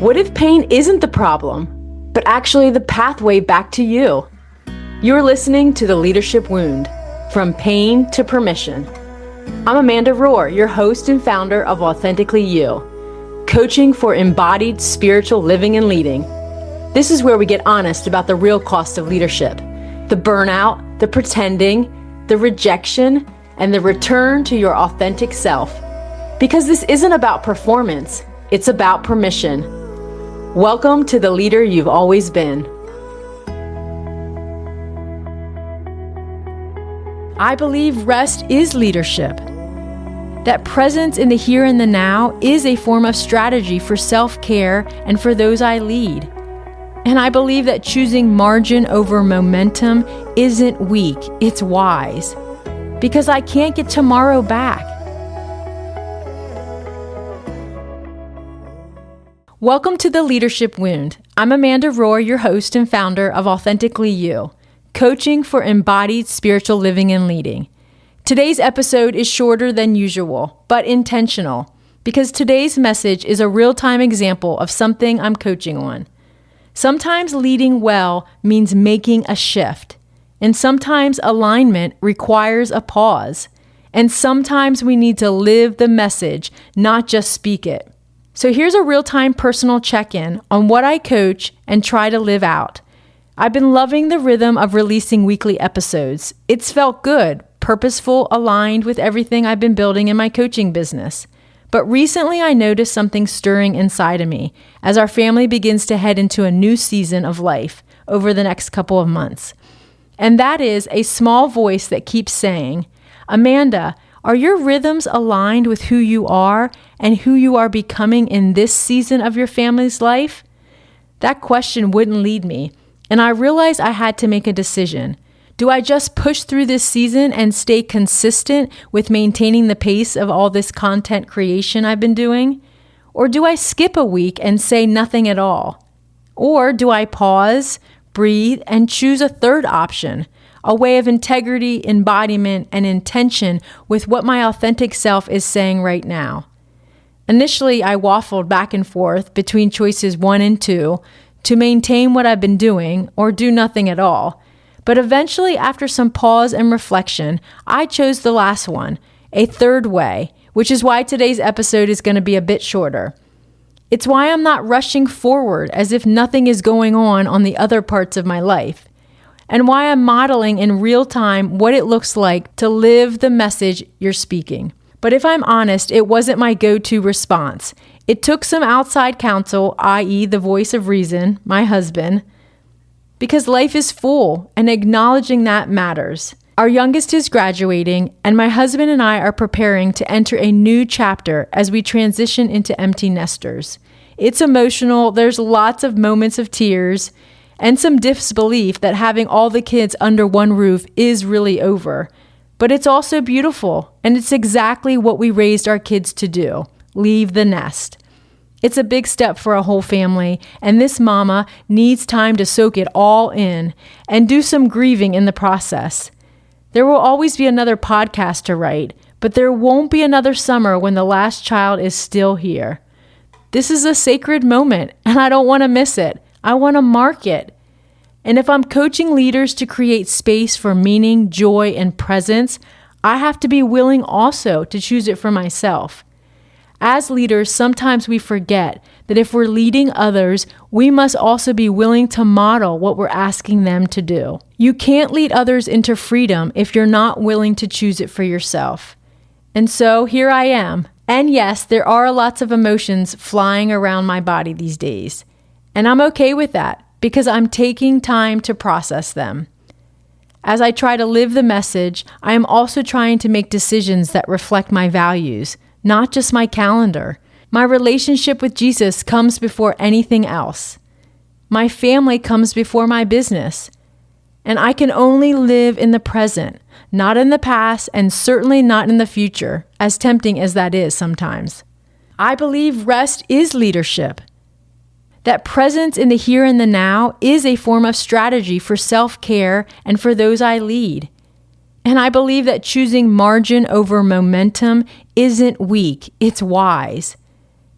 What if pain isn't the problem, but actually the pathway back to you? You're listening to The Leadership Wound, From Pain to Permission. I'm Amanda Rohr, your host and founder of Authentically You, coaching for embodied spiritual living and leading. This is where we get honest about the real cost of leadership, the burnout, the pretending, the rejection, and the return to your authentic self. Because this isn't about performance, it's about permission. Welcome to the leader you've always been. I believe rest is leadership. That presence in the here and the now is a form of strategy for self-care and for those I lead. And I believe that choosing margin over momentum isn't weak, it's wise. Because I can't get tomorrow back. Welcome to The Leadership Wound. I'm Amanda Rohr, your host and founder of Authentically You, coaching for embodied spiritual living and leading. Today's episode is shorter than usual, but intentional, because today's message is a real-time example of something I'm coaching on. Sometimes leading well means making a shift, and sometimes alignment requires a pause, and sometimes we need to live the message, not just speak it. So here's a real-time personal check-in on what I coach and try to live out. I've been loving the rhythm of releasing weekly episodes. It's felt good, purposeful, aligned with everything I've been building in my coaching business. But recently I noticed something stirring inside of me as our family begins to head into a new season of life over the next couple of months. And that is a small voice that keeps saying, Amanda, are your rhythms aligned with who you are and who you are becoming in this season of your family's life? That question wouldn't lead me, and I realized I had to make a decision. Do I just push through this season and stay consistent with maintaining the pace of all this content creation I've been doing? Or do I skip a week and say nothing at all? Or do I pause, breathe, and choose a third option? A way of integrity, embodiment, and intention with what my authentic self is saying right now. Initially, I waffled back and forth between choices 1 and 2 to maintain what I've been doing or do nothing at all. But eventually, after some pause and reflection, I chose the last one, a third way, which is why today's episode is going to be a bit shorter. It's why I'm not rushing forward as if nothing is going on the other parts of my life. And why I'm modeling in real time what it looks like to live the message you're speaking. But if I'm honest, it wasn't my go-to response. It took some outside counsel, i.e. the voice of reason, my husband, because life is full and acknowledging that matters. Our youngest is graduating, and my husband and I are preparing to enter a new chapter as we transition into empty nesters. It's emotional, there's lots of moments of tears, and some disbelief that having all the kids under one roof is really over. But it's also beautiful, and it's exactly what we raised our kids to do, leave the nest. It's a big step for a whole family, and this mama needs time to soak it all in and do some grieving in the process. There will always be another podcast to write, but there won't be another summer when the last child is still here. This is a sacred moment, and I don't want to miss it. I want to mark it. And if I'm coaching leaders to create space for meaning, joy, and presence, I have to be willing also to choose it for myself. As leaders, sometimes we forget that if we're leading others, we must also be willing to model what we're asking them to do. You can't lead others into freedom if you're not willing to choose it for yourself. And so here I am. And yes, there are lots of emotions flying around my body these days. And I'm okay with that because I'm taking time to process them. As I try to live the message, I am also trying to make decisions that reflect my values, not just my calendar. My relationship with Jesus comes before anything else. My family comes before my business. And I can only live in the present, not in the past, and certainly not in the future, as tempting as that is sometimes. I believe rest is leadership. That presence in the here and the now is a form of strategy for self-care and for those I lead. And I believe that choosing margin over momentum isn't weak, it's wise.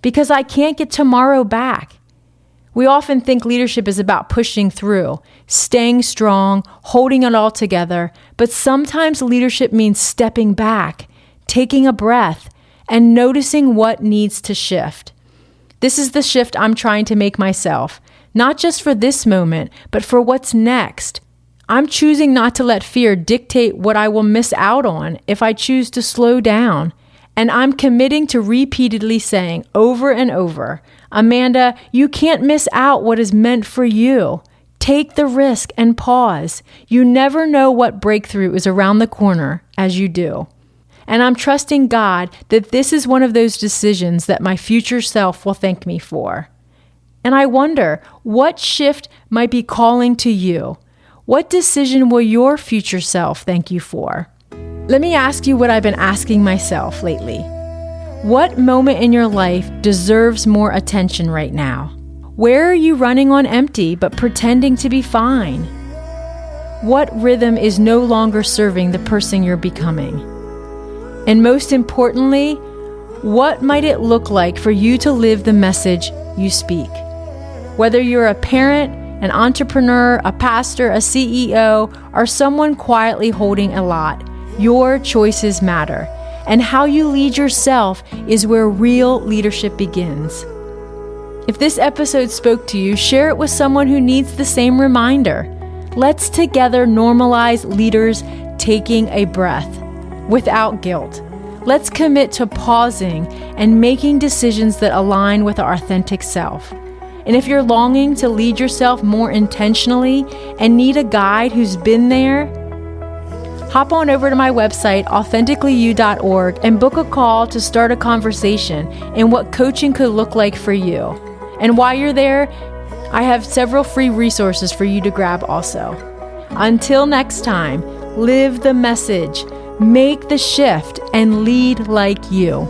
Because I can't get tomorrow back. We often think leadership is about pushing through, staying strong, holding it all together, but sometimes leadership means stepping back, taking a breath, and noticing what needs to shift. This is the shift I'm trying to make myself, not just for this moment, but for what's next. I'm choosing not to let fear dictate what I will miss out on if I choose to slow down. And I'm committing to repeatedly saying over and over, Amanda, you can't miss out what is meant for you. Take the risk and pause. You never know what breakthrough is around the corner as you do. And I'm trusting God that this is one of those decisions that my future self will thank me for. And I wonder, what shift might be calling to you? What decision will your future self thank you for? Let me ask you what I've been asking myself lately. What moment in your life deserves more attention right now? Where are you running on empty but pretending to be fine? What rhythm is no longer serving the person you're becoming? And most importantly, what might it look like for you to live the message you speak? Whether you're a parent, an entrepreneur, a pastor, a CEO, or someone quietly holding a lot, your choices matter, and how you lead yourself is where real leadership begins. If this episode spoke to you, share it with someone who needs the same reminder. Let's together normalize leaders taking a breath without guilt. Let's commit to pausing and making decisions that align with our authentic self. And if you're longing to lead yourself more intentionally and need a guide who's been there, hop on over to my website, authenticallyu.org, and book a call to start a conversation in what coaching could look like for you. And while you're there, I have several free resources for you to grab also. Until next time, live the message, make the shift, and lead like you.